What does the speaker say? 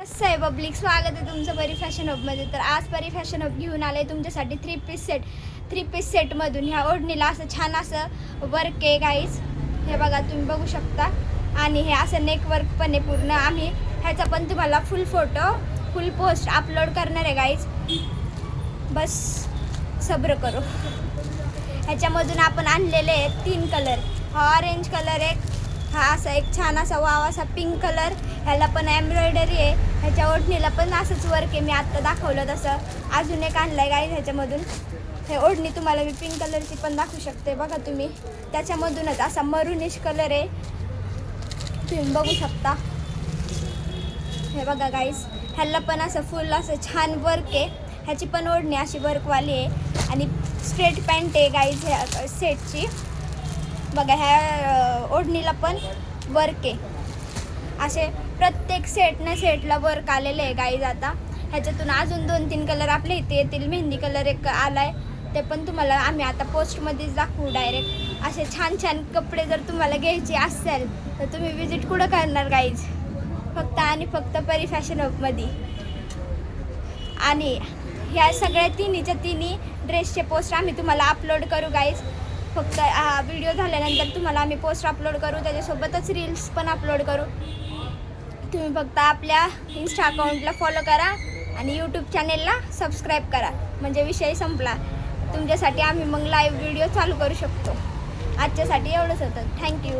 कसं आहे पब्लिक, स्वागत आहे तुमचं परी फॅशन हबमध्ये. तर आज परी फॅशन हब घेऊन आले तुमच्यासाठी थ्री पीस सेटमधून ह्या ओढणीला असं छान असं वर्क आहे गाईज. हे बघा, तुम्ही बघू शकता. आणि हे असं नेक वर्क पण आहे पूर्ण. आम्ही ह्याचा पण तुम्हाला फुल फोटो फुल पोस्ट अपलोड करणार आहे गाईज. बस सब्र करो. ह्याच्यामधून आपण आणलेले आहेत 3 कलर. हा ऑरेंज कलर एक, हा असा एक छान असा वाव असा पिंक कलर. ह्याला पण एम्ब्रॉयडरी आहे. ह्याच्या ओढणीला पण असंच वर्क आहे, मी आत्ता दाखवलं तसं. अजून एक आणलं आहे गाईज ह्याच्यामधून. हे ओढणी तुम्हाला मी पिंक कलरची पण दाखवू शकते. बघा तुम्ही, त्याच्यामधूनच असा मरुनिश कलर आहे, तुम्ही बघू शकता. हे बघा गाईज, ह्याला पण असं फुल असं छान वर्क आहे. ह्याची पण ओढणी अशी वर्कवाली आहे आणि स्ट्रेट पॅन्ट आहे गाईज ह्या सेटची. बघा, ह्या ओढणीला पण वर्क आहे. असे प्रत्येक सेटला वर्क आलेले आहे गाईज. आता ह्याच्यातून अजून 2-3 कलर आपल्या इथे येतील. मेहंदी कलर एक आला आहे, ते पण तुम्हाला आम्ही आता पोस्टमध्येच दाखवू डायरेक्ट. असे छान छान कपडे जर तुम्हाला घ्यायचे असेल तर तुम्ही विजिट कुठं करणार गाईज? फक्त आणि फक्त परी फॅशन हबमध्ये. आणि ह्या सगळ्या तिन्ही ड्रेसचे पोस्ट आम्ही तुम्हाला अपलोड करू गाईज. फक्त हा व्हिडिओ झाल्यानंतर तुम्हाला आम्ही पोस्ट अपलोड करू, त्याच्यासोबतच रील्स पण अपलोड करू. तुम्ही फक्त आपल्या इंस्टा अकाउंटला फॉलो करा आणि यूट्यूब चॅनेलला सबस्क्राईब करा, म्हणजे विषय संपला. तुमच्यासाठी आम्ही मग लाईव्ह व्हिडिओ चालू करू शकतो. आजच्यासाठी एवढंच होतं. थँक्यू.